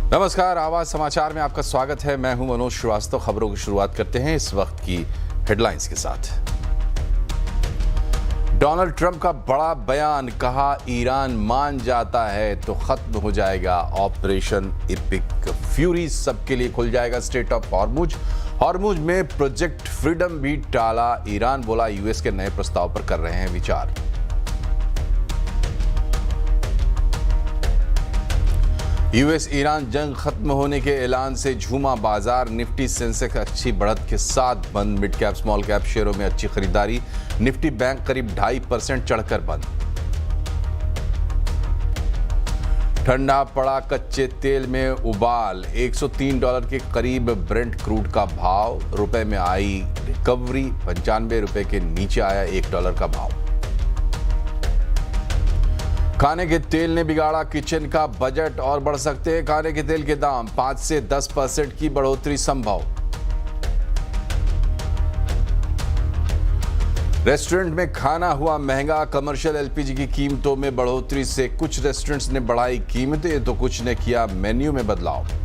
नमस्कार, आवाज समाचार में आपका स्वागत है। मैं हूं मनोज श्रीवास्तव। खबरों की शुरुआत करते हैं इस वक्त की हेडलाइंस के साथ। डोनाल्ड ट्रंप का बड़ा बयान, कहा ईरान मान जाता है तो खत्म हो जाएगा ऑपरेशन इपिक फ्यूरी, सबके लिए खुल जाएगा स्ट्रेट ऑफ हॉर्मुज। हॉर्मुज में प्रोजेक्ट फ्रीडम भी टाला। ईरान बोला यूएस के नए प्रस्ताव पर कर रहे हैं विचार। यूएस ईरान जंग खत्म होने के ऐलान से झूमा बाजार। निफ्टी सेंसेक्स अच्छी बढ़त के साथ बंद। मिड कैप स्मॉल कैप शेयरों में अच्छी खरीदारी। निफ्टी बैंक करीब 2.5% चढ़कर बंद। ठंडा पड़ा कच्चे तेल में उबाल। $103 के करीब ब्रेंट क्रूड का भाव। रुपए में आई रिकवरी। $95 के नीचे आया $1 का भाव। खाने के तेल ने बिगाड़ा किचन का बजट, और बढ़ सकते हैं खाने के तेल के दाम। 5 से 10% की बढ़ोतरी संभव। रेस्टोरेंट में खाना हुआ महंगा। कमर्शियल एलपीजी की कीमतों में बढ़ोतरी से कुछ रेस्टोरेंट्स ने बढ़ाई कीमतें तो कुछ ने किया मेन्यू में बदलाव।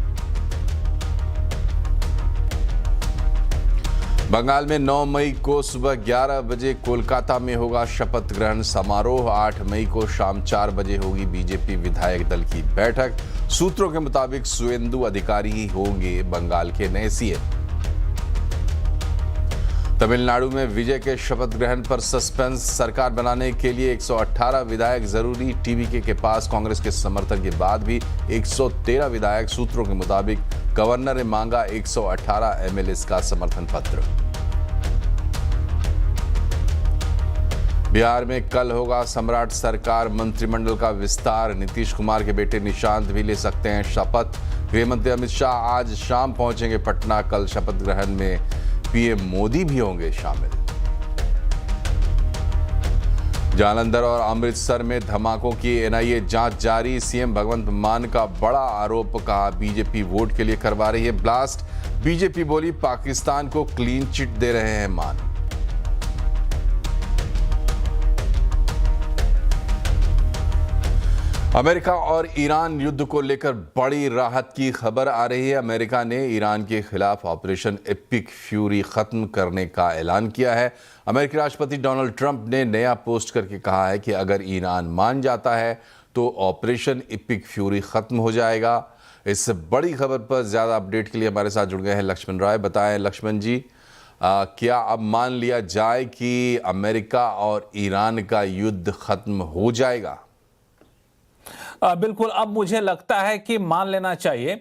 बंगाल में 9 मई को सुबह 11 बजे कोलकाता में होगा शपथ ग्रहण समारोह। 8 मई को शाम 4 बजे होगी बीजेपी विधायक दल की बैठक। सूत्रों के मुताबिक सुवेंदु अधिकारी ही होंगे बंगाल के नए सीएम। तमिलनाडु में विजय के शपथ ग्रहण पर सस्पेंस। सरकार बनाने के लिए 118 विधायक जरूरी। टीवीके के पास कांग्रेस के समर्थन के बाद भी 113 विधायक। सूत्रों के मुताबिक गवर्नर ने मांगा 118 एमएलए का समर्थन पत्र। बिहार में कल होगा सम्राट सरकार मंत्रिमंडल का विस्तार। नीतीश कुमार के बेटे निशांत भी ले सकते हैं शपथ। गृहमंत्री अमित शाह आज शाम पहुंचेंगे पटना। कल शपथ ग्रहण में पीएम मोदी भी होंगे शामिल। जालंधर और अमृतसर में धमाकों की एनआईए जांच जारी। सीएम भगवंत मान का बड़ा आरोप, कहा बीजेपी वोट के लिए करवा रही है ब्लास्ट। बीजेपी बोली पाकिस्तान को क्लीन चिट दे रहे हैं मान। अमेरिका और ईरान युद्ध को लेकर बड़ी राहत की खबर आ रही है। अमेरिका ने ईरान के खिलाफ ऑपरेशन एपिक फ्यूरी खत्म करने का ऐलान किया है। अमेरिकी राष्ट्रपति डोनाल्ड ट्रंप ने नया पोस्ट करके कहा है कि अगर ईरान मान जाता है तो ऑपरेशन एपिक फ्यूरी खत्म हो जाएगा। इस बड़ी खबर पर ज्यादा अपडेट के लिए हमारे साथ जुड़ गए हैं लक्ष्मण राय। बताएं लक्ष्मण जी, क्या अब मान लिया जाए कि अमेरिका और ईरान का युद्ध खत्म हो जाएगा? बिल्कुल, अब मुझे लगता है कि मान लेना चाहिए।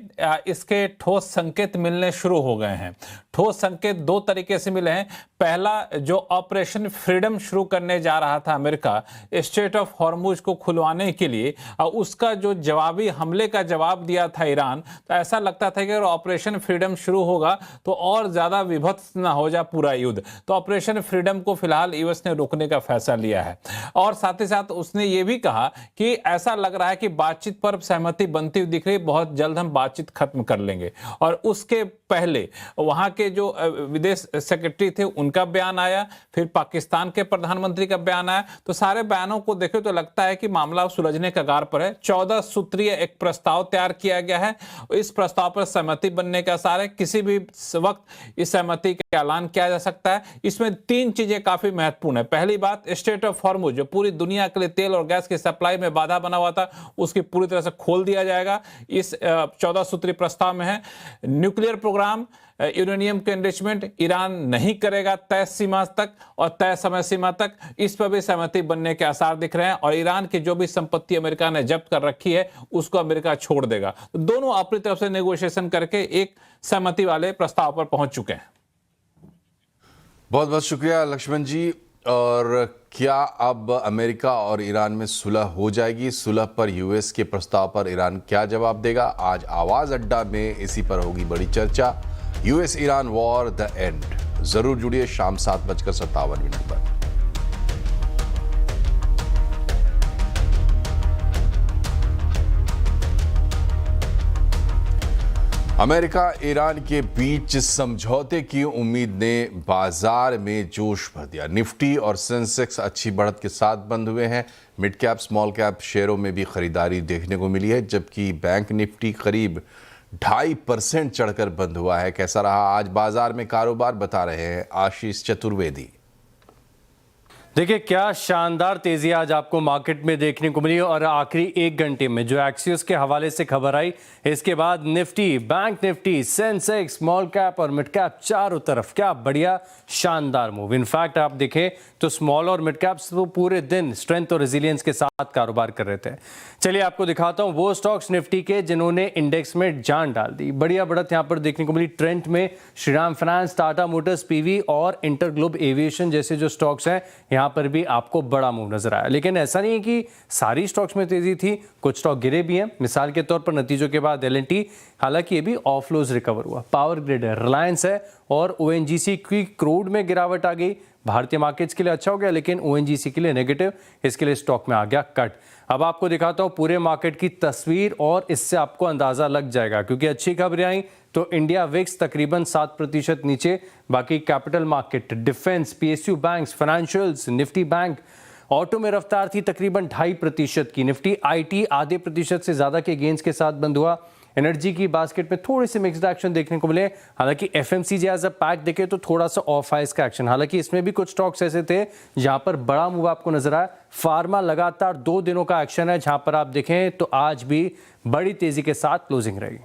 इसके ठोस संकेत मिलने शुरू हो गए हैं। ठोस संकेत 2 तरीके से मिले हैं। पहला, जो ऑपरेशन फ्रीडम शुरू करने जा रहा था अमेरिका स्ट्रेट ऑफ हॉर्मुज को खुलवाने के लिए, उसका जो जवाबी हमले का जवाब दिया था ईरान, तो ऐसा लगता था कि अगर ऑपरेशन फ्रीडम शुरू होगा तो और ज़्यादा विभत्स ना हो जाए पूरा युद्ध। तो ऑपरेशन फ्रीडम को फिलहाल यूएस ने रोकने का फैसला लिया है। और साथ ही साथ उसने ये भी कहा कि ऐसा लग रहा है कि बातचीत पर सहमति बनती हुई दिख रही, बहुत जल्द हम बातचीत खत्म कर लेंगे। और उसके पहले वहां के जो विदेश सेक्रेटरी थे उनका बयान आया, फिर पाकिस्तान के प्रधानमंत्री का बयान आया। तो सारे बयानों को देखे तो लगता है कि मामला सुलझने का कगार पर है। 14 सूत्रीय एक प्रस्ताव तैयार किया गया है। इस प्रस्ताव पर सहमति बनने का आसार है। किसी भी वक्त इस सहमति का ऐलान किया जा सकता है। इसमें 3 चीजें काफी महत्वपूर्ण है। पहली बात, स्ट्रेट ऑफ हॉर्मुज जो पूरी दुनिया के लिए तेल और गैस की सप्लाई में बाधा बना हुआ था, उसकी पूरी तरह से खोल दिया जाएगा। इस 14 सूत्री प्रस्ताव में है। न्यूक्लियर प्रोग्राम, यूरेनियम के एनरिचमेंट ईरान नहीं करेगा तय सीमा तक और तय समय सीमा तक। इस पर भी सहमति बनने के आसार दिख रहे हैं। और ईरान की जो भी संपत्ति अमेरिका ने जब्त कर रखी है उसको अमेरिका छोड़ देगा। तो दोनों अपनी तरफ से नेगोशिएशन करके एक सहमति वाले प्रस्ताव पर पहुंच चुके हैं। बहुत बहुत शुक्रिया लक्ष्मण जी। और क्या अब अमेरिका और ईरान में सुलह हो जाएगी? सुलह पर यूएस के प्रस्ताव पर ईरान क्या जवाब देगा? आज आवाज अड्डा में इसी पर होगी बड़ी चर्चा। US Iran war the end. जरूर जुड़िए शाम 7:57 पर। अमेरिका ईरान के बीच समझौते की उम्मीद ने बाजार में जोश भर दिया। निफ्टी और सेंसेक्स अच्छी बढ़त के साथ बंद हुए हैं। मिड कैप स्मॉल कैप शेयरों में भी खरीदारी देखने को मिली है, जबकि बैंक निफ्टी करीब 2.5% चढ़कर बंद हुआ है। कैसा रहा आज बाजार में कारोबार, बता रहे हैं आशीष चतुर्वेदी। देखिए क्या शानदार तेजी आज आपको मार्केट में देखने को मिली और आखिरी 1 घंटे में जो एक्सिस के हवाले से खबर आई, इसके बाद Nifty, bank Nifty, Sensex, small cap और मिड कैप चारों तरफ क्या बढ़िया शानदार मूव। इनफैक्ट आप देखें तो स्मॉल और मिड कैप्स तो पूरे दिन स्ट्रेंथ और रेजिलियंस के साथ कारोबार कर रहे थे। चलिए आपको दिखाता हूं वो स्टॉक्स निफ्टी के जिन्होंने इंडेक्स में जान डाल दी। बढ़िया बढ़त यहां पर देखने को मिली। ट्रेंड में Shriram finance, Tata Motors, PV और इंटरग्लोब एविएशन जैसे जो स्टॉक्स हैं यहां पर भी आपको बड़ा मूव नजर आया। लेकिन ऐसा नहीं है कि सारी स्टॉक्स में तेजी थी, कुछ स्टॉक गिरे भी हैं। मिसाल के तौर पर नतीजों के बाद एल&टी, हालांकि ये भी ऑफलोज रिकवर हुआ। पावर ग्रिड है, रिलायंस है और ओएनजीसी की क्रूड में गिरावट आ गई। भारतीय मार्केट्स के लिए अच्छा हो गया लेकिन ओएनजीसी के लिए नेगेटिव, इसके लिए स्टॉक में आ गया कट। अब आपको दिखाता हूं पूरे मार्केट की तस्वीर और इससे आपको अंदाजा लग जाएगा, क्योंकि अच्छी खबरें आई तो इंडिया विक्स तकरीबन 7% नीचे। बाकी capital market, defence, PSU banks, financials, Nifty bank, auto में रफ्तार थी तकरीबन 2.5% की। निफ्टी आईटी आधे प्रतिशत से ज्यादा के गेंस के साथ बंद हुआ। एनर्जी की बास्केट में थोड़े से मिक्स्ड एक्शन देखने को मिले। हालांकि एफएमसीजी एज अ पैक देखे तो थोड़ा सा ऑफ है इसका एक्शन। हालांकि इसमें भी कुछ स्टॉक्स ऐसे थे जहां पर बड़ा मूव आपको नजर आया। फार्मा लगातार 2 दिनों का एक्शन है जहां पर आप देखें तो आज भी बड़ी तेजी के साथ क्लोजिंग रहेगी।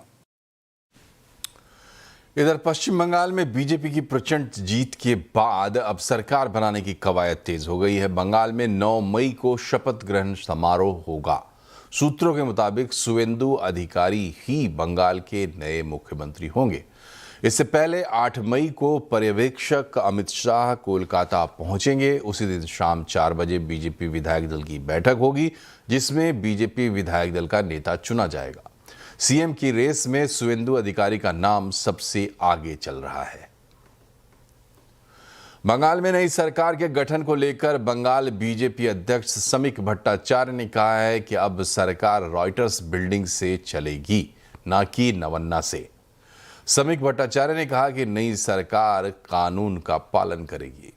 इधर पश्चिम बंगाल में बीजेपी की प्रचंड जीत के बाद अब सरकार बनाने की कवायद तेज हो गई है। बंगाल में 9 मई को शपथ ग्रहण समारोह होगा। सूत्रों के मुताबिक शुवेंदु अधिकारी ही बंगाल के नए मुख्यमंत्री होंगे। इससे पहले 8 मई को पर्यवेक्षक अमित शाह कोलकाता पहुंचेंगे। उसी दिन शाम 4 बजे बीजेपी विधायक दल की बैठक होगी, जिसमें बीजेपी विधायक दल का नेता चुना जाएगा। सीएम की रेस में शुवेंदु अधिकारी का नाम सबसे आगे चल रहा है। बंगाल में नई सरकार के गठन को लेकर बंगाल बीजेपी अध्यक्ष समीक भट्टाचार्य ने कहा है कि अब सरकार रॉयटर्स बिल्डिंग से चलेगी, ना कि नवन्ना से। समीक भट्टाचार्य ने कहा कि नई सरकार कानून का पालन करेगी।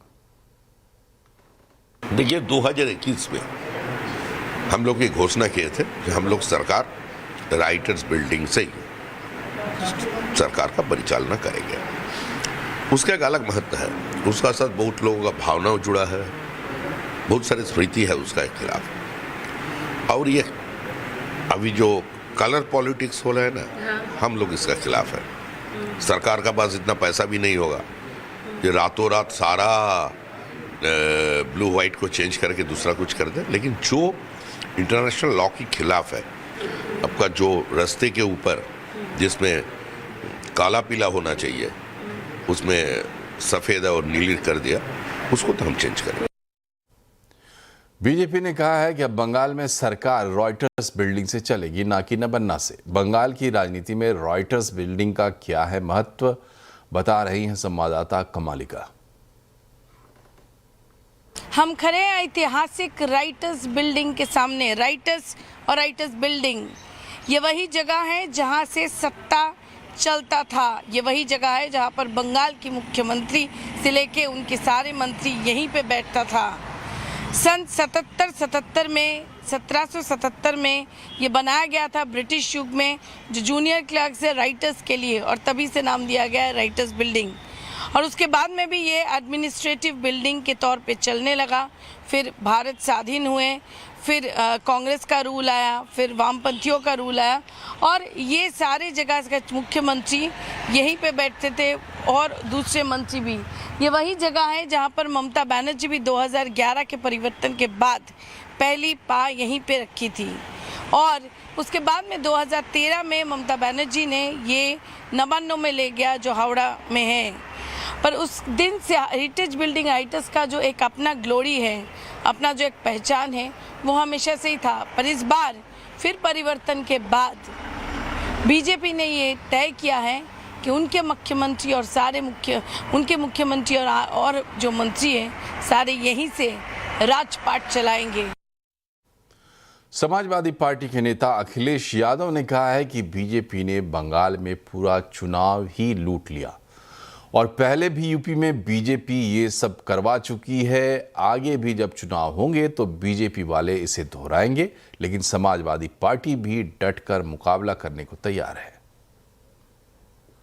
देखिए 2021 में हम लोग ये घोषणा किए थे कि हम लोग सरकार राइटर्स बिल्डिंग से ही सरकार का परिचालना करेंगे। उसका एक अलग महत्व है, उसका साथ बहुत लोगों का भावना जुड़ा है, बहुत सारी स्मृति है उसका एक खिलाफ। और ये अभी जो कलर पॉलिटिक्स हो रहा है ना, हम लोग इसका खिलाफ है। सरकार का पास इतना पैसा भी नहीं होगा कि रातों रात सारा ब्लू व्हाइट को चेंज करके दूसरा कुछ कर दे। लेकिन जो इंटरनेशनल लॉ के खिलाफ है, आपका जो रास्ते के ऊपर जिसमें काला पीला होना चाहिए उसमें सफेद और नीली कर दिया, उसको तो हम चेंज करेंगे। बीजेपी ने कहा है कि अब बंगाल में सरकार रॉयटर्स बिल्डिंग से चलेगी, ना कि नवन्ना से। बंगाल की राजनीति में रॉयटर्स बिल्डिंग का क्या है महत्व, बता रही हैं संवाददाता कमालिका। हम खड़े हैं ऐतिहासिक राइटर्स बिल्डिंग के सामने। राइटर्स और राइटर्स बिल्डिंग ये वही जगह है जहां से सत्ता चलता था। ये वही जगह है जहां पर बंगाल की मुख्यमंत्री से लेके उनके सारे मंत्री यहीं पे बैठता था। सन 1777 में ये बनाया गया था ब्रिटिश युग में, जो जूनियर क्लर्क्स है राइटर्स के लिए, और तभी से नाम दिया गया है राइटर्स बिल्डिंग। और उसके बाद में भी ये एडमिनिस्ट्रेटिव बिल्डिंग के तौर पे चलने लगा। फिर भारत स्वाधीन हुए, फिर कांग्रेस का रूल आया, फिर वामपंथियों का रूल आया, और ये सारे जगह के मुख्यमंत्री यहीं पे बैठते थे और दूसरे मंत्री भी। ये वही जगह है जहाँ पर ममता बनर्जी भी 2011 के परिवर्तन के बाद पहली पाँव यहीं पे रखी थी। और उसके बाद में 2013 में ममता बनर्जी ने ये नवान्नों में ले गया जो हावड़ा में है। पर उस दिन से हेरिटेज बिल्डिंग राइटर्स का जो एक अपना ग्लोरी है, अपना जो एक पहचान है, वो हमेशा से ही था। पर इस बार फिर परिवर्तन के बाद बीजेपी ने ये तय किया है कि उनके मुख्यमंत्री और सारे उनके मुख्यमंत्री और जो मंत्री हैं सारे यहीं से राजपाट चलाएंगे। समाजवादी पार्टी के नेता अखिलेश यादव ने कहा है कि बीजेपी ने बंगाल में पूरा चुनाव ही लूट लिया और पहले भी यूपी में बीजेपी ये सब करवा चुकी है। आगे भी जब चुनाव होंगे तो बीजेपी वाले इसे दोहराएंगे, लेकिन समाजवादी पार्टी भी डटकर मुकाबला करने को तैयार है।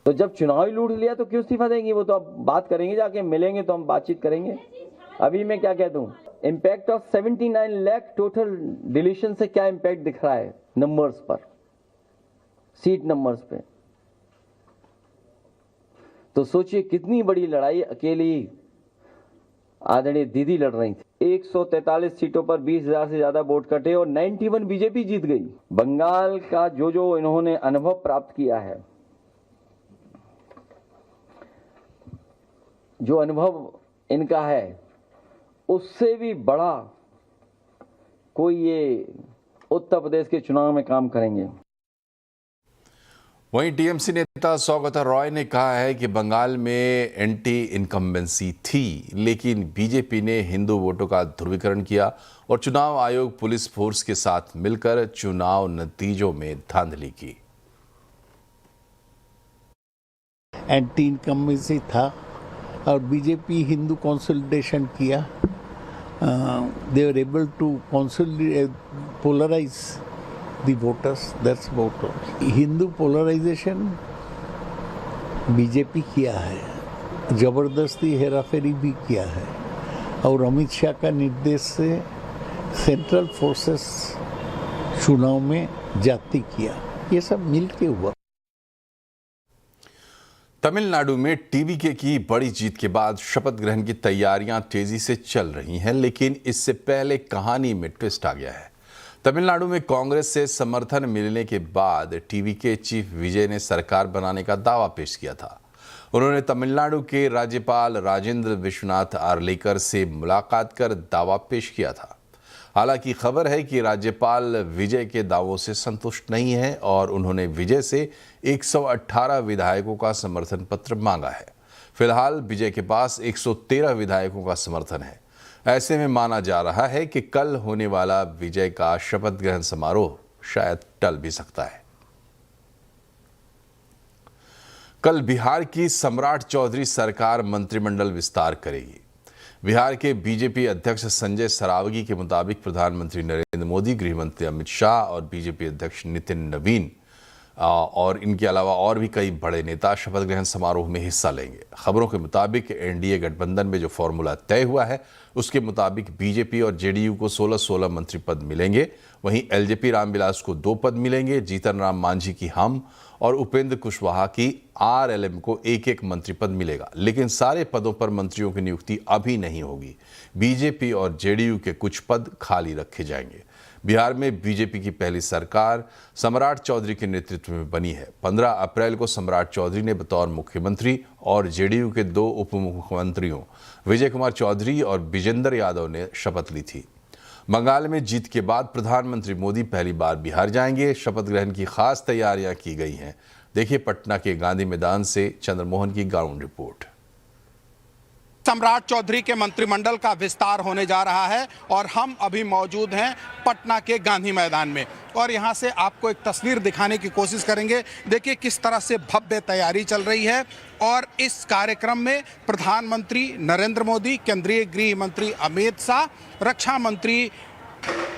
तो जब चुनाव ही लूट लिया तो क्यों इस्तीफा देंगी? वो तो अब बात करेंगे, जाके मिलेंगे तो हम बातचीत करेंगे। अभी मैं क्या कह दूं, impact of 79 lakh total deletion से क्या इम्पैक्ट दिख रहा है नंबर्स पर, सीट नंबर्स पे। तो सोचिए कितनी बड़ी लड़ाई अकेली आदरणीय दीदी लड़ रही थी। 143 सीटों पर 20,000 से ज्यादा वोट कटे और 91 बीजेपी जीत गई। बंगाल का जो इन्होंने अनुभव प्राप्त किया है, जो अनुभव इनका है, उससे भी बड़ा कोई ये उत्तर प्रदेश के चुनाव में काम करेंगे। वहीं टीएमसी नेता सौगता रॉय ने कहा है कि बंगाल में एंटी इनकम्बेंसी थी, लेकिन बीजेपी ने हिंदू वोटों का ध्रुवीकरण किया और चुनाव आयोग पुलिस फोर्स के साथ मिलकर चुनाव नतीजों में धांधली की। एंटी इनकम्बेंसी था और बीजेपी हिंदू कंसोलिडेशन किया। They were able to polarise the voters, that's about all. Hindu polarisation BJP किया है, जबरदस्ती हेराफेरी भी किया है और अमित शाह का निर्देश से सेंट्रल फोर्सेस चुनाव में जाती किया। ये सब मिलके हुआ। तमिलनाडु में टीवीके की बड़ी जीत के बाद शपथ ग्रहण की तैयारियां तेजी से चल रही हैं, लेकिन इससे पहले कहानी में ट्विस्ट आ गया है। तमिलनाडु में कांग्रेस से समर्थन मिलने के बाद टीवीके चीफ विजय ने सरकार बनाने का दावा पेश किया था। उन्होंने तमिलनाडु के राज्यपाल राजेंद्र विश्वनाथ आर्लेकर से मुलाकात कर दावा पेश किया था। हालांकि खबर है कि राज्यपाल विजय के दावों से संतुष्ट नहीं है और उन्होंने विजय से 118 विधायकों का समर्थन पत्र मांगा है। फिलहाल विजय के पास 113 विधायकों का समर्थन है। ऐसे में माना जा रहा है कि कल होने वाला विजय का शपथ ग्रहण समारोह शायद टल भी सकता है। कल बिहार की सम्राट चौधरी सरकार मंत्रिमंडल विस्तार करेगी। बिहार के बीजेपी अध्यक्ष संजय सरावगी के मुताबिक प्रधानमंत्री नरेंद्र मोदी, गृह मंत्री अमित शाह और बीजेपी अध्यक्ष नितिन नवीन और इनके अलावा और भी कई बड़े नेता शपथ ग्रहण समारोह में हिस्सा लेंगे। खबरों के मुताबिक एनडीए गठबंधन में जो फॉर्मूला तय हुआ है उसके मुताबिक बीजेपी और जेडीयू को 16-16 मंत्री पद मिलेंगे। वहीं एलजेपी रामविलास को 2 पद मिलेंगे। जीतन राम मांझी की हम और उपेंद्र कुशवाहा की आरएलएम को 1-1 मंत्री पद मिलेगा, लेकिन सारे पदों पर मंत्रियों की नियुक्ति अभी नहीं होगी। बीजेपी और जेडीयू के कुछ पद खाली रखे जाएंगे। बिहार में बीजेपी की पहली सरकार सम्राट चौधरी के नेतृत्व में बनी है। 15 अप्रैल को सम्राट चौधरी ने बतौर मुख्यमंत्री और जेडीयू के 2 उप मुख्यमंत्रियों विजय कुमार चौधरी और विजेंद्र यादव ने शपथ ली थी। बंगाल में जीत के बाद प्रधानमंत्री मोदी पहली बार बिहार जाएंगे। शपथ ग्रहण की खास तैयारियां की गई हैं। देखिए पटना के गांधी मैदान से चंद्रमोहन की ग्राउंड रिपोर्ट। सम्राट चौधरी के मंत्रिमंडल का विस्तार होने जा रहा है और हम अभी मौजूद हैं पटना के गांधी मैदान में और यहां से आपको एक तस्वीर दिखाने की कोशिश करेंगे। देखिए किस तरह से भव्य तैयारी चल रही है और इस कार्यक्रम में प्रधानमंत्री नरेंद्र मोदी, केंद्रीय गृह मंत्री अमित शाह, रक्षा मंत्री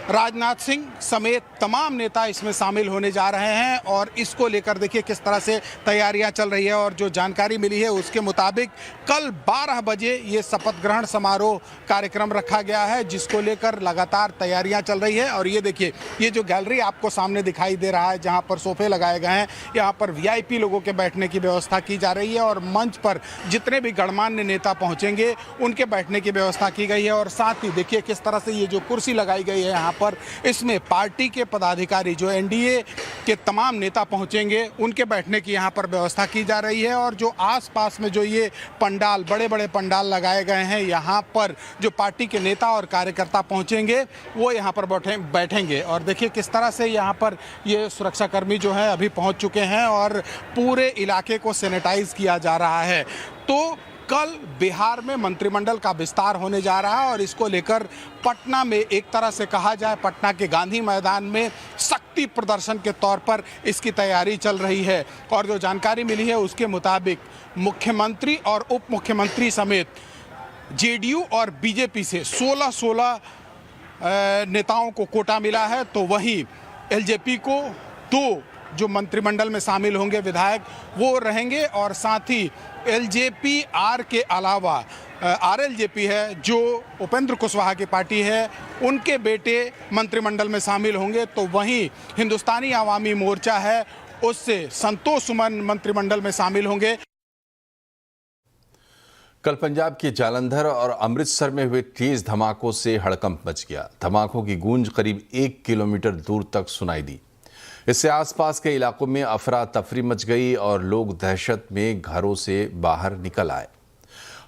राजनाथ सिंह समेत तमाम नेता इसमें शामिल होने जा रहे हैं और इसको लेकर देखिए किस तरह से तैयारियां चल रही है। और जो जानकारी मिली है उसके मुताबिक कल 12 बजे ये शपथ ग्रहण समारोह कार्यक्रम रखा गया है, जिसको लेकर लगातार तैयारियां चल रही है। और ये देखिए ये जो गैलरी आपको सामने दिखाई दे रहा है, जहां पर सोफे लगाए गए हैं, यहाँ पर वीआईपी लोगों के बैठने की व्यवस्था की जा रही है और मंच पर जितने भी गणमान्य नेता पहुंचेंगे उनके बैठने की व्यवस्था की गई है। और साथ ही देखिए किस तरह से ये जो कुर्सी लगाई गई है यहाँ पर, इसमें पार्टी के पदाधिकारी जो एनडीए के तमाम नेता पहुंचेंगे उनके बैठने की यहाँ पर व्यवस्था की जा रही है। और जो आसपास में जो ये पंडाल, बड़े बड़े पंडाल लगाए गए हैं, यहाँ पर जो पार्टी के नेता और कार्यकर्ता पहुंचेंगे वो यहाँ पर बैठेंगे। और देखिए किस तरह से यहाँ पर ये सुरक्षाकर्मी जो है अभी पहुँच चुके हैं और पूरे इलाके को सैनिटाइज किया जा रहा है। तो कल बिहार में मंत्रिमंडल का विस्तार होने जा रहा है और इसको लेकर पटना में एक तरह से कहा जाए पटना के गांधी मैदान में शक्ति प्रदर्शन के तौर पर इसकी तैयारी चल रही है। और जो जानकारी मिली है उसके मुताबिक मुख्यमंत्री और उप मुख्यमंत्री समेत जेडीयू और बीजेपी से 16-16 नेताओं को कोटा मिला है, तो वहीं एलजेपी को 2 जो मंत्रिमंडल में शामिल होंगे विधायक वो रहेंगे, और साथ ही एलजेपी आर के अलावा आरएलजेपी है जो उपेंद्र कुशवाहा की पार्टी है, उनके बेटे मंत्रिमंडल में शामिल होंगे। तो वहीं हिंदुस्तानी आवामी मोर्चा है, उससे संतोष सुमन मंत्रिमंडल में शामिल होंगे। कल पंजाब के जालंधर और अमृतसर में हुए तेज धमाकों से हड़कंप मच गया। धमाकों की गूंज करीब 1 किलोमीटर दूर तक सुनाई दी। इससे आसपास के इलाकों में अफरा तफरी मच गई और लोग दहशत में घरों से बाहर निकल आए।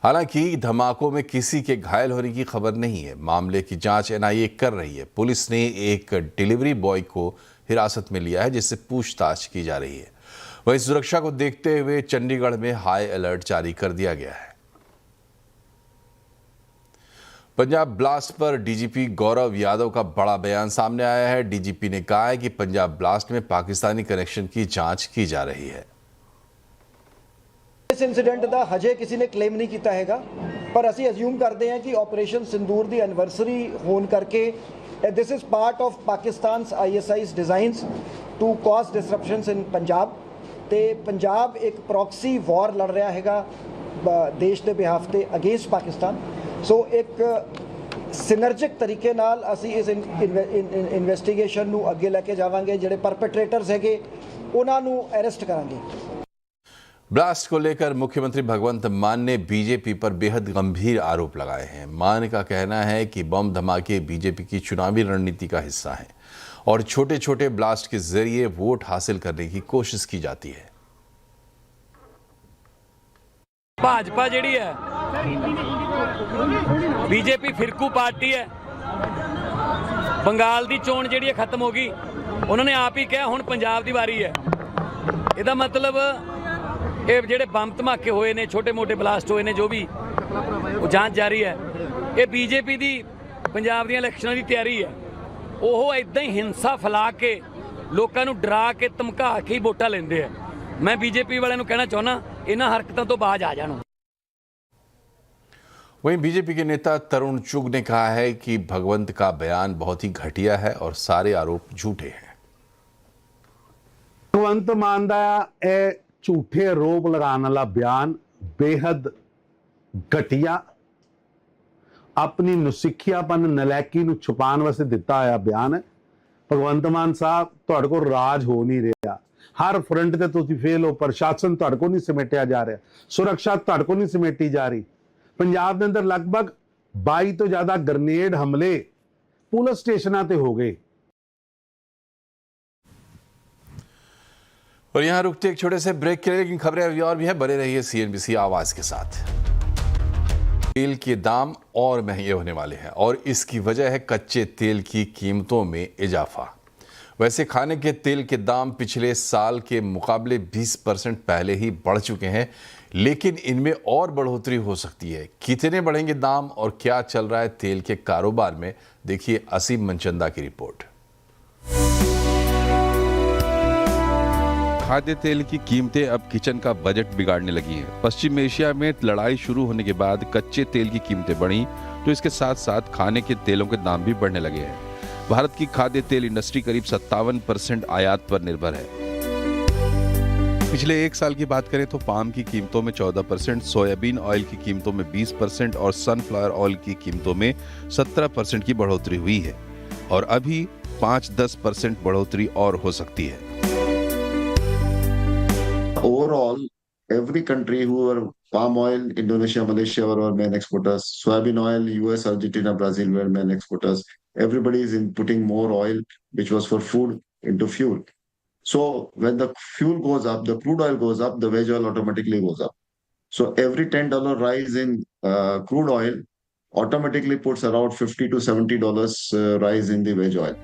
हालांकि धमाकों में किसी के घायल होने की खबर नहीं है। मामले की जांच एनआईए कर रही है। पुलिस ने एक डिलीवरी बॉय को हिरासत में लिया है, जिससे पूछताछ की जा रही है। वहीं सुरक्षा को देखते हुए चंडीगढ़ में हाई अलर्ट जारी कर दिया गया है। पंजाब ब्लास्ट पर डीजीपी गौरव यादव का बड़ा बयान सामने आया है। डीजीपी ने कहा है कि पंजाब ब्लास्ट में पाकिस्तानी कनेक्शन की जांच की जा रही है। इस इंसीडेंट का हजे किसी ने क्लेम नहीं किया हैगा, पर असी अज्यूम करते हैं कि ऑपरेशन सिंदूर की एनिवर्सरी होने करके this is part of Pakistan ISI's designs to cause disruptions in Punjab. ते पंजाब एक प्रॉक्सी वॉर लड़ रहा हैगा देश के बिहाफ ते अगेंस्ट पाकिस्तान। सो एक सिनर्जिक तरीके नाल असी इस इन्वेस्टिगेशन नू अगे लेके जावांगे। जिहड़े परपेट्रेटर्स हैगे उन्हां नू अरेस्ट करांगे। ब्लास्ट को लेकर मुख्यमंत्री भगवंत मान ने बीजेपी पर बेहद गंभीर आरोप लगाए हैं। मान का कहना है कि बम धमाके बीजेपी की चुनावी रणनीति का हिस्सा हैं और छोटे छोटे ब्लास्ट के जरिए वोट हासिल करने की कोशिश की जाती है। भाजपा जिहड़ी है बीजेपी फिरकू पार्टी है। बंगाल की चोण जिहड़ी है खत्म हो गई, उन्होंने आप ही कहा हुण पंजाब की वारी है। इसदा मतलब ये जिहड़े बम धमाके होए ने, छोटे मोटे ब्लास्ट होए ने, जो भी वो जांच जारी है। ये बीजेपी की पंजाब दी इलैक्शनां की तैयारी है। वो इदां ही हिंसा फैला के लोगों को डरा के धमका के ही वोटां लैंदे है। मैं बीजेपी वालिਆਂ ਨੂੰ कहना चाहना इन्हां हरकतों तो बाज आ जाण। वहीं बीजेपी के नेता तरुण चुग ने कहा है कि भगवंत का बयान बहुत ही घटिया है और सारे आरोप झूठे हैं। भगवंत मान दा ਇਹ ਝੂਠੇ ਆਰੋਪ ਲਗਾਉਣ ਵਾਲਾ ਬਿਆਨ ਬੇहद ਘਟੀਆ, ਆਪਣੀ ਨੁਸਿੱਖਿਆਪਨ ਨਲਾਇਕੀ ਨੂੰ ਛੁਪਾਉਣ ਵਾਸਤੇ ਦਿੱਤਾ ਹੋਇਆ ਬਿਆਨ ਹੈ। ਭਗਵੰਤ ਮਾਨ ਸਾਹਿਬ ਤੁਹਾਡੇ ਕੋਲ ਰਾਜ ਹੋ ਨਹੀਂ ਰਿਹਾ। ਹਰ ਫਰੰਟ ਤੇ ਤੁਸੀਂ ਫੇਲ ਹੋ। ਪ੍ਰਸ਼ਾਸਨ ਤੁਹਾਡੇ ਕੋਲ ਨਹੀਂ ਸਮੇਟਿਆ ਜਾ ਰਿਹਾ, ਸੁਰੱਖਿਆ ਤੁਹਾਡੇ ਕੋਲ ਨਹੀਂ ਸਮੇਟੀ ਜਾ ਰਹੀ। ਪੰਜਾਬ ਦੇ ਅੰਦਰ ਲਗਭਗ 22 ਤੋਂ ਜ਼ਿਆਦਾ ਗ੍ਰਨੇਡ ਹਮਲੇ ਪੁਲਿਸ ਸਟੇਸ਼ਨਾਂ ਤੇ ਹੋ गए। और यहां रुकते एक छोटे से ब्रेक के लिए, लेकिन खबरें अभी और भी है। बने रहिए CNBC आवाज के साथ। तेल के दाम और महंगे होने वाले हैं और इसकी वजह है कच्चे तेल की कीमतों में इजाफा। वैसे खाने के तेल के दाम पिछले साल के मुकाबले 20% पहले ही बढ़ चुके हैं, लेकिन इनमें और बढ़ोतरी हो सकती है। कितने बढ़ेंगे दाम और क्या चल रहा है तेल के कारोबार में, देखिए असीम मनचंदा की रिपोर्ट। खाद्य तेल की कीमतें अब किचन का बजट बिगाड़ने लगी हैं। पश्चिम एशिया में लड़ाई शुरू होने के बाद कच्चे तेल की कीमतें बढ़ी, तो इसके साथ साथ खाने के तेलों के दाम भी बढ़ने लगे हैं। भारत की खाद्य तेल इंडस्ट्री करीब 57% आयात पर निर्भर है। पिछले एक साल की बात करें तो पाम की कीमतों में 14%, सोयाबीन ऑयल की कीमतों में 20% और सनफ्लावर ऑयल की कीमतों में 17% की बढ़ोतरी हुई है और अभी 5-10% बढ़ोतरी और हो सकती है। Overall, every country who were palm oil, Indonesia, Malaysia were our main exporters. Soybean oil, US, Argentina, Brazil were main exporters. Everybody is inputting more oil, which was for food, into fuel. So when the fuel goes up, the crude oil goes up, the veg oil automatically goes up. So every $10 rise in crude oil automatically puts around $50 to $70 rise in the veg oil.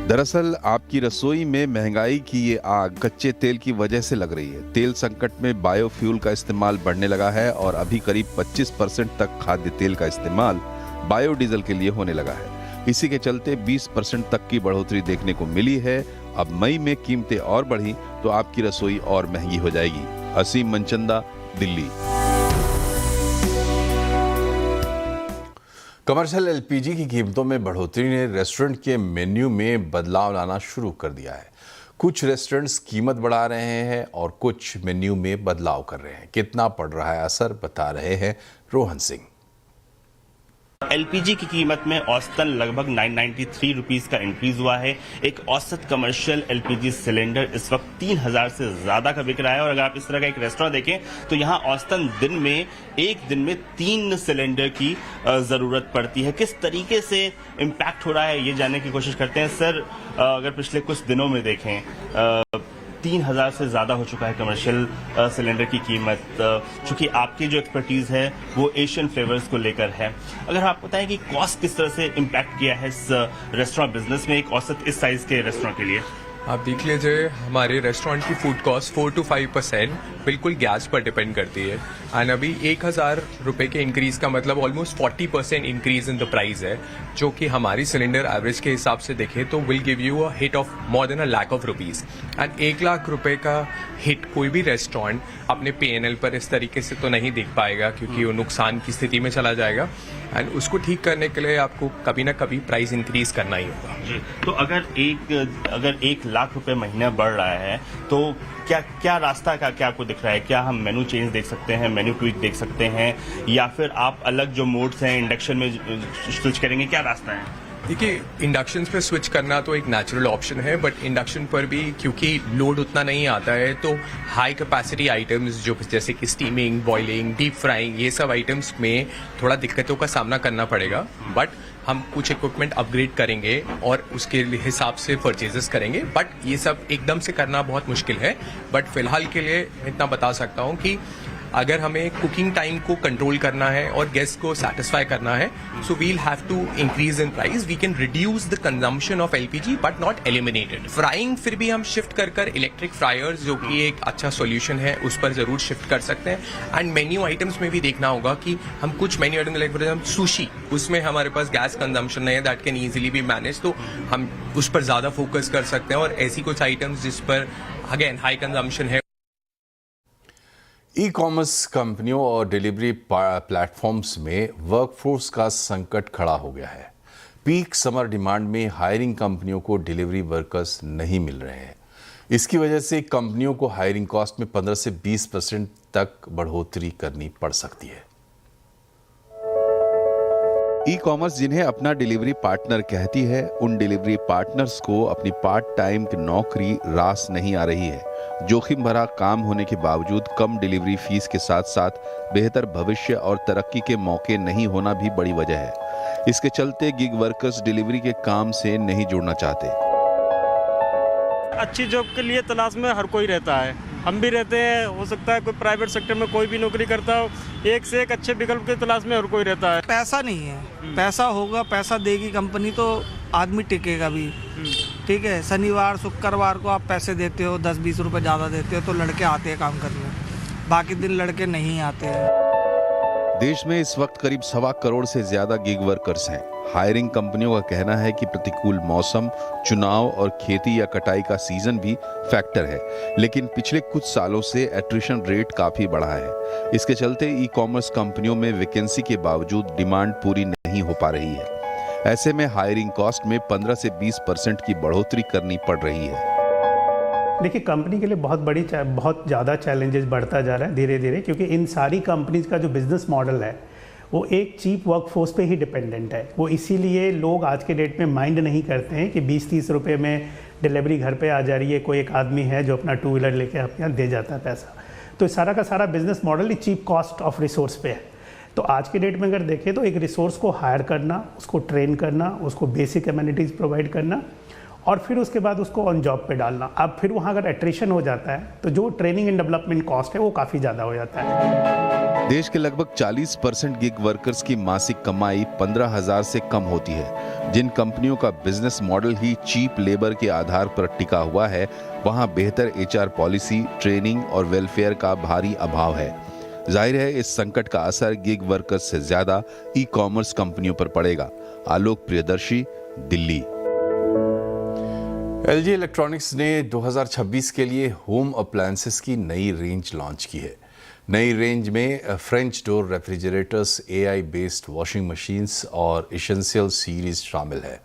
दरअसल आपकी रसोई में महंगाई की ये आग कच्चे तेल की वजह से लग रही है। तेल संकट में बायोफ्यूल का इस्तेमाल बढ़ने लगा है और अभी करीब 25% तक खाद्य तेल का इस्तेमाल बायोडीजल के लिए होने लगा है। इसी के चलते 20% तक की बढ़ोतरी देखने को मिली है। अब मई में कीमतें और बढ़ी तो आपकी रसोई और महंगी हो जाएगी। असीम मनचंदा, दिल्ली। कमर्शियल एलपीजी की कीमतों में बढ़ोतरी ने रेस्टोरेंट के मेन्यू में बदलाव लाना शुरू कर दिया है। कुछ रेस्टोरेंट्स कीमत बढ़ा रहे हैं और कुछ मेन्यू में बदलाव कर रहे हैं। कितना पड़ रहा है असर, बता रहे हैं रोहन सिंह। एलपीजी की कीमत में औसतन लगभग 993 रुपीस का इंक्रीज हुआ है। एक औसत कमर्शियल एलपीजी सिलेंडर इस वक्त 3000 से ज्यादा का बिक रहा है। और अगर आप इस तरह का एक रेस्टोरेंट देखें तो यहाँ औसतन एक दिन में 3 सिलेंडर की जरूरत पड़ती है। किस तरीके से इम्पैक्ट हो रहा है ये जानने की कोशिश करते हैं। सर, अगर पिछले कुछ दिनों में देखें 3000 से ज़्यादा हो चुका है कमर्शियल सिलेंडर की कीमत। चूंकि आपकी जो एक्सपर्टीज़ है वो एशियन फ्लेवर्स को लेकर है, अगर आप बताएं कि कॉस्ट किस तरह से इम्पैक्ट किया है इस रेस्टोरेंट बिजनेस में, एक औसत इस साइज़ के रेस्टोरेंट के लिए। आप देख लीजिए, हमारे रेस्टोरेंट की फूड कॉस्ट 4 to 5% बिल्कुल गैस पर डिपेंड करती है। एंड अभी 1000 रुपये के इंक्रीज़ का मतलब almost 40% increase in the price है, जो कि हमारी सिलेंडर एवरेज के हिसाब से देखें तो will give you a hit of more than 1 lakh of rupees. And 1 lakh रुपए का हिट कोई भी रेस्टोरेंट अपने P&L पर इस तरीके से तो नहीं देख पाएगा, क्योंकि वो नुकसान की स्थिति में चला जाएगा। एंड उसको ठीक करने के लिए आपको कभी ना कभी प्राइस इंक्रीज करना ही होगा। जी, तो अगर 1 लाख रुपए महीना बढ़ रहा है तो क्या रास्ता का क्या आपको दिख रहा है? क्या हम मेनू चेंज देख सकते हैं, मेनू ट्वीक देख सकते हैं, या फिर आप अलग जो मोड्स हैं इंडक्शन में स्विच करेंगे? क्या रास्ता है? देखिए, इंडक्शन पे स्विच करना तो एक नेचुरल ऑप्शन है, बट इंडक्शन पर भी क्योंकि लोड उतना नहीं आता है तो हाई कैपेसिटी आइटम्स जो जैसे कि स्टीमिंग, बॉइलिंग, डीप फ्राइंग, ये सब आइटम्स में थोड़ा दिक्कतों का सामना करना पड़ेगा। बट हम कुछ इक्विपमेंट अपग्रेड करेंगे और उसके हिसाब से परचेजेस करेंगे। बट ये सब एकदम से करना बहुत मुश्किल है। बट फिलहाल के लिए इतना बता सकता हूँ कि अगर हमें कुकिंग टाइम को कंट्रोल करना है और गेस्ट को सेटिस्फाई करना है, so we'll have to increase in price. We can reduce the consumption of LPG but not eliminated. Frying फिर भी हम शिफ्ट कर इलेक्ट्रिक फ्रायर्स, जो कि एक अच्छा सॉल्यूशन है, उस पर जरूर शिफ्ट कर सकते हैं। एंड मेन्यू आइटम्स में भी देखना होगा कि हम कुछ menu item like for example sushi, उसमें हमारे पास गैस कंजम्पशन नहीं है, that can easily be manage, तो हम उस पर ज्यादा फोकस कर सकते हैं। और ऐसी कुछ आइटम्स जिस पर अगेन हाई कंजम्पशन है। ई कॉमर्स कंपनियों और डिलीवरी प्लेटफॉर्म्स में वर्कफोर्स का संकट खड़ा हो गया है। पीक समर डिमांड में हायरिंग कंपनियों को डिलीवरी वर्कर्स नहीं मिल रहे हैं। इसकी वजह से कंपनियों को हायरिंग कॉस्ट में 15 से 20% तक बढ़ोतरी करनी पड़ सकती है। ई कॉमर्स जिन्हें अपना डिलीवरी पार्टनर कहती है, उन डिलीवरी पार्टनर्स को अपनी पार्ट टाइम की नौकरी रास नहीं आ रही है। जोखिम भरा काम होने के बावजूद कम डिलीवरी फीस के साथ साथ बेहतर भविष्य और तरक्की के मौके नहीं होना भी बड़ी वजह है। इसके चलते गिग वर्कर्स डिलीवरी के काम से नहीं जुड़ना चाहते। अच्छी जॉब के लिए तलाश में हर कोई रहता है, हम भी रहते हैं। हो सकता है कोई प्राइवेट सेक्टर में कोई भी नौकरी करता हो, एक से एक अच्छे विकल्प की तलाश में हर कोई रहता है। पैसा नहीं है, पैसा होगा, पैसा देगी कंपनी तो आदमी टिकेगा भी। ठीक है, शनिवार शुक्रवार को आप पैसे देते हो, 10-20 रुपए ज़्यादा देते हो तो लड़के आते हैं काम करने, बाकी दिन लड़के नहीं आते हैं। देश में इस वक्त करीब 1.25 करोड़ से ज्यादा गिग वर्कर्स हैं। हायरिंग कंपनियों का कहना है कि प्रतिकूल मौसम, चुनाव और खेती या कटाई का सीजन भी फैक्टर है, लेकिन पिछले कुछ सालों से एट्रिशन रेट काफी बढ़ा है। इसके चलते ई कॉमर्स कंपनियों में वैकेंसी के बावजूद डिमांड पूरी नहीं हो पा रही है। ऐसे में हायरिंग कॉस्ट में 15 से 20% की बढ़ोतरी करनी पड़ रही है। देखिए, कंपनी के लिए बहुत ज़्यादा चैलेंजेस बढ़ता जा रहा है धीरे धीरे, क्योंकि इन सारी कंपनीज का जो बिजनेस मॉडल है वो एक चीप वर्कफोर्स पे ही डिपेंडेंट है। वो इसीलिए लोग आज के डेट में माइंड नहीं करते हैं कि 20-30 रुपये में डिलीवरी घर पे आ जा रही है। कोई एक आदमी है जो अपना 2 व्हीलर लेके आपके यहाँ दे जाता है पैसा। तो सारा का सारा बिजनेस मॉडल ही चीप कॉस्ट ऑफ रिसोर्स पे है। तो आज के डेट में अगर देखें तो एक रिसोर्स को हायर करना, उसको ट्रेन करना, उसको बेसिक एमिनिटीज़ प्रोवाइड करना और फिर उसके बाद उसको ऑन जॉब पे डालना। अब फिर वहाँ अगर एट्रिशन हो जाता है तो जो ट्रेनिंग एंड डेवलपमेंट कॉस्ट है वो काफ़ी ज़्यादा हो जाता है। देश के लगभग 40% गिग वर्कर्स की मासिक कमाई 15,000 से कम होती है। जिन कंपनियों का बिजनेस मॉडल ही चीप लेबर के आधार पर टिका हुआ है, वहाँ बेहतर HR पॉलिसी, ट्रेनिंग और वेलफेयर का भारी अभाव है। जाहिर है इस संकट का असर गिग वर्कर्स से ज्यादा ई कॉमर्स कंपनियों पर पड़ेगा। आलोक प्रियदर्शी, दिल्ली। LG इलेक्ट्रॉनिक्स ने 2026 के लिए होम अप्लायंसेस की नई रेंज लॉन्च की है। नई रेंज में French door refrigerators, AI based washing machines और एसेंशियल सीरीज शामिल है।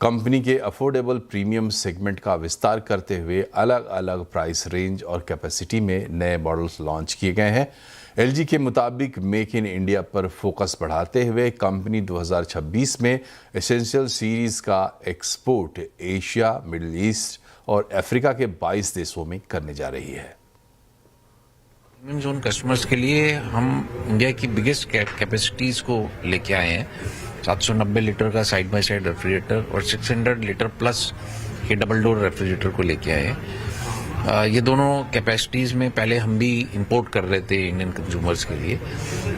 कंपनी के अफोर्डेबल प्रीमियम सेगमेंट का विस्तार करते हुए अलग अलग प्राइस रेंज और कैपेसिटी में नए मॉडल्स लॉन्च किए गए हैं। LG के मुताबिक मेक इन इंडिया पर फोकस बढ़ाते हुए कंपनी 2026 में एसेंशियल सीरीज का एक्सपोर्ट एशिया, मिडिल ईस्ट और अफ्रीका के 22 देशों में करने जा रही है। प्रीमियम जोन कस्टमर्स के लिए हम इंडिया की बिगेस्ट कैपेसिटीज को लेके आए हैं। 790 लीटर का साइड बाय साइड रेफ्रिजरेटर और 600 लीटर प्लस के डबल डोर रेफ्रिजरेटर को लेके आए हैं। ये दोनों कैपेसिटीज में पहले हम भी इंपोर्ट कर रहे थे इंडियन कंज्यूमर्स के लिए,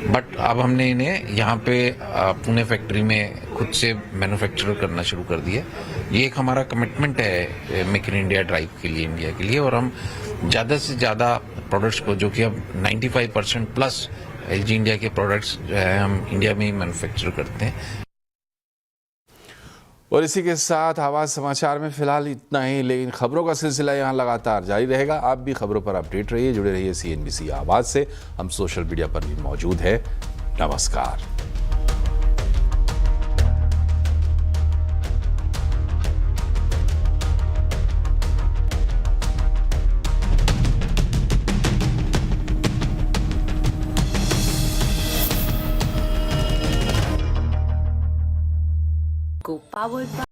बट अब हमने इन्हें यहाँ पे पुणे फैक्ट्री में खुद से मैन्युफैक्चर करना शुरू कर दिया। ये एक हमारा कमिटमेंट है मेक इन इंडिया ड्राइव के लिए, इंडिया के लिए, और हम ज़्यादा से ज़्यादा प्रोडक्ट्स को, जो कि अब 95% प्लस LG इंडिया के प्रोडक्ट्स जो है हम इंडिया में ही मैन्युफैक्चर करते हैं। और इसी के साथ आवाज़ समाचार में फिलहाल इतना ही, लेकिन खबरों का सिलसिला यहाँ लगातार जारी रहेगा। आप भी खबरों पर अपडेट रहिए, जुड़े रहिए CNBC आवाज़ से। हम सोशल मीडिया पर भी मौजूद है। नमस्कार। Powered by